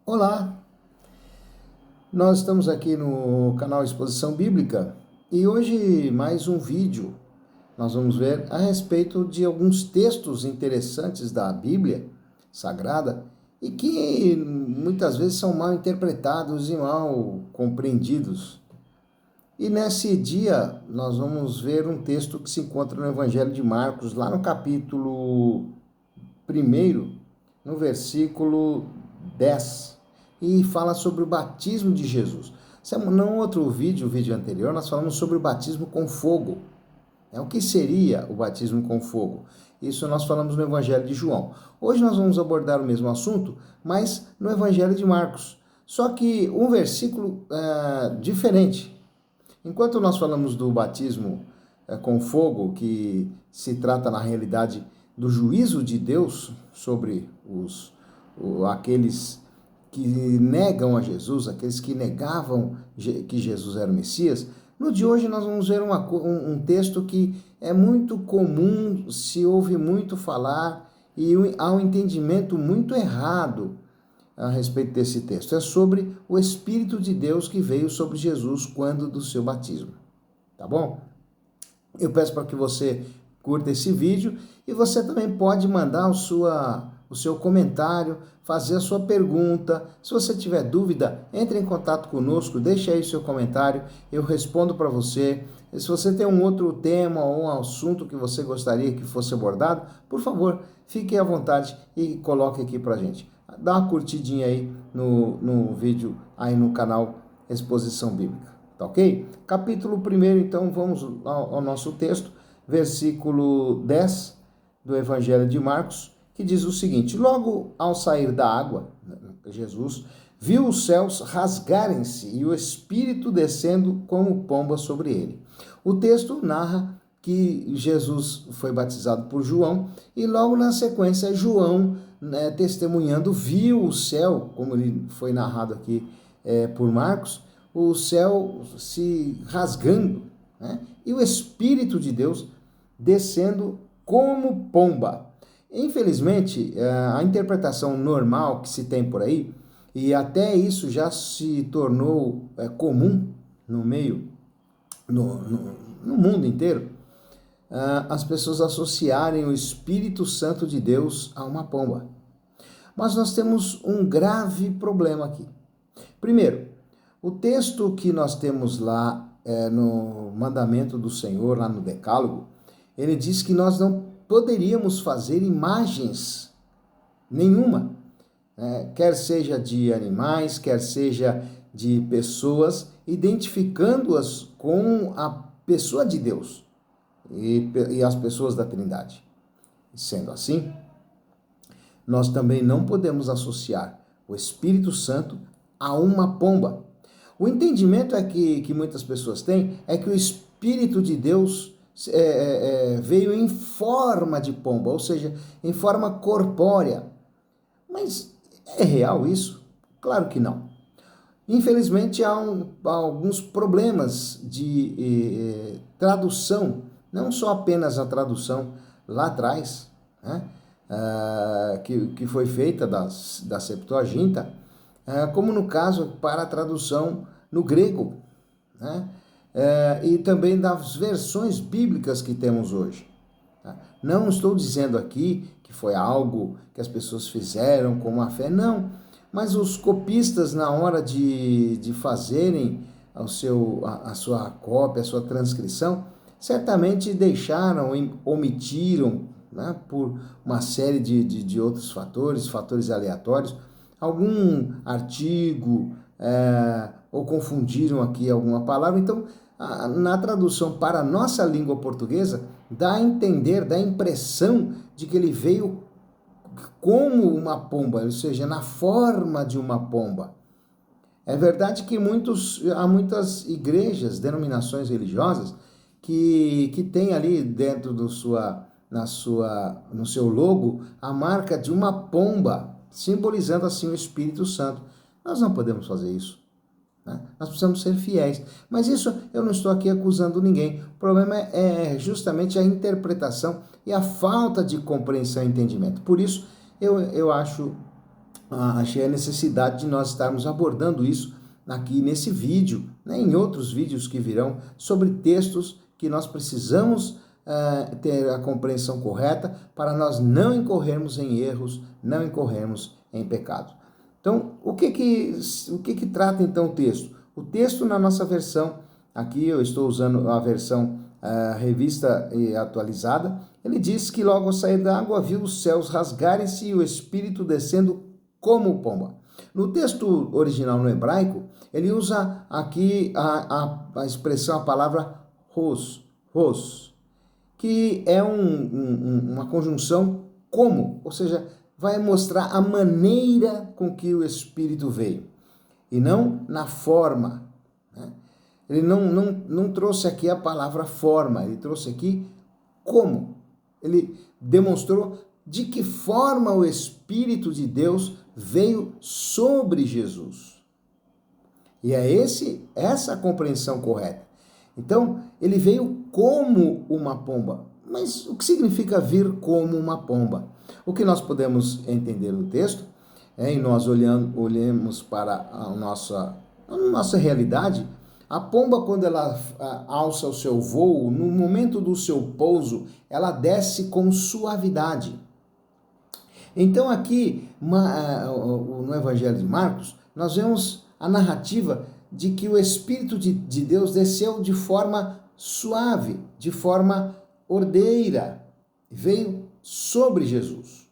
Olá, nós estamos aqui no canal Exposição Bíblica e hoje mais um vídeo. Nós vamos ver a respeito de alguns textos interessantes da Bíblia Sagrada e que muitas vezes são mal interpretados e mal compreendidos. E nesse dia nós vamos ver um texto que se encontra no Evangelho de Marcos, lá no capítulo 1, no versículo 10, e fala sobre o batismo de Jesus. No outro vídeo, o vídeo anterior, nós falamos sobre o batismo com fogo. O que seria o batismo com fogo? Isso nós falamos no Evangelho de João. Hoje nós vamos abordar o mesmo assunto, mas no Evangelho de Marcos. Só que um versículo diferente. Enquanto nós falamos do batismo com fogo, que se trata na realidade do juízo de Deus sobre aqueles que negam a Jesus, aqueles que negavam que Jesus era o Messias, no de hoje nós vamos ver um texto que é muito comum, se ouve muito falar e há um entendimento muito errado a respeito desse texto. É sobre o Espírito de Deus que veio sobre Jesus quando do seu batismo. Tá bom? Eu peço para que você curta esse vídeo e você também pode mandar o seu comentário, fazer a sua pergunta. Se você tiver dúvida, entre em contato conosco, deixe aí o seu comentário, eu respondo para você. E se você tem um outro tema ou um assunto que você gostaria que fosse abordado, por favor, fique à vontade e coloque aqui para a gente. Dá uma curtidinha aí no vídeo, aí no canal Exposição Bíblica, tá ok? Capítulo 1, então vamos ao nosso texto, versículo 10 do Evangelho de Marcos, que diz o seguinte: logo ao sair da água, Jesus viu os céus rasgarem-se e o Espírito descendo como pomba sobre ele. O texto narra que Jesus foi batizado por João e logo na sequência João, testemunhando, viu o céu, como ele foi narrado aqui por Marcos, o céu se rasgando, né? E o Espírito de Deus descendo como pomba. Infelizmente, a interpretação normal que se tem por aí, e até isso já se tornou comum no meio, no mundo inteiro, as pessoas associarem o Espírito Santo de Deus a uma pomba. Mas nós temos um grave problema aqui. Primeiro, o texto que nós temos lá no mandamento do Senhor, lá no Decálogo, ele diz que nós não poderíamos fazer imagens nenhuma, quer seja de animais, quer seja de pessoas, identificando-as com a pessoa de Deus e as pessoas da Trindade. Sendo assim, nós também não podemos associar o Espírito Santo a uma pomba. O entendimento que muitas pessoas têm é que o Espírito de Deus veio em forma de pomba, ou seja, em forma corpórea. Mas é real isso? Claro que não. Infelizmente há alguns problemas de tradução, não só apenas a tradução lá atrás, né, que foi feita da Septuaginta, como no caso para a tradução no grego, né, e também das versões bíblicas que temos hoje. Tá? Não estou dizendo aqui que foi algo que as pessoas fizeram com má fé, não. Mas os copistas, na hora de fazerem a sua cópia, a sua transcrição, certamente deixaram, omitiram, né, por uma série de outros fatores aleatórios, algum artigo, ou confundiram aqui alguma palavra. Então, na tradução para a nossa língua portuguesa, dá a entender, dá a impressão de que ele veio como uma pomba, ou seja, na forma de uma pomba. É verdade que há muitas igrejas, denominações religiosas, que tem ali dentro no seu logo a marca de uma pomba, simbolizando assim o Espírito Santo. Nós não podemos fazer isso. Nós precisamos ser fiéis. Mas isso eu não estou aqui acusando ninguém. O problema é justamente a interpretação e a falta de compreensão e entendimento. Por isso, eu acho achei a necessidade de nós estarmos abordando isso aqui nesse vídeo, né, em outros vídeos que virão, sobre textos que nós precisamos ter a compreensão correta para nós não incorrermos em erros, não incorrermos em pecado. Então, o que trata então o texto? O texto na nossa versão, aqui eu estou usando a versão revista e atualizada, ele diz que logo ao sair da água viu os céus rasgarem-se e o Espírito descendo como pomba. No texto original no hebraico, ele usa aqui a expressão, a palavra ros, que é uma conjunção como, ou seja, vai mostrar a maneira com que o Espírito veio, e não na forma. Né? Ele não trouxe aqui a palavra forma, ele trouxe aqui como. Ele demonstrou de que forma o Espírito de Deus veio sobre Jesus. E é essa a compreensão correta. Então, ele veio como uma pomba. Mas o que significa vir como uma pomba? O que nós podemos entender no texto, e nós olhamos para a nossa realidade, a pomba, quando ela alça o seu voo, no momento do seu pouso, ela desce com suavidade. Então aqui, no Evangelho de Marcos, nós vemos a narrativa de que o Espírito de Deus desceu de forma suave, de forma ordeira, veio sobre Jesus.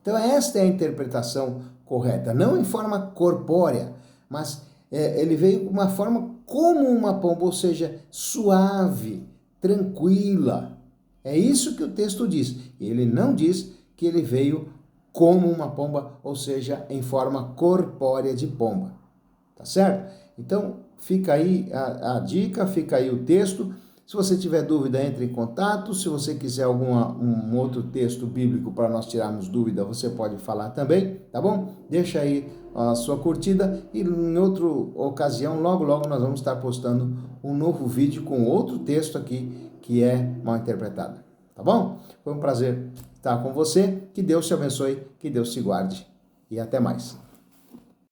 Então esta é a interpretação correta, não em forma corpórea, mas ele veio de uma forma como uma pomba, ou seja, suave, tranquila. É isso que o texto diz. Ele não diz que ele veio como uma pomba, ou seja, em forma corpórea de pomba. Tá certo? Então, fica aí a dica, fica aí o texto. Se você tiver dúvida, entre em contato. Se você quiser um outro texto bíblico para nós tirarmos dúvida, você pode falar também, tá bom? Deixa aí a sua curtida e em outra ocasião, logo nós vamos estar postando um novo vídeo com outro texto aqui que é mal interpretado, tá bom? Foi um prazer estar com você, que Deus te abençoe, que Deus te guarde e até mais.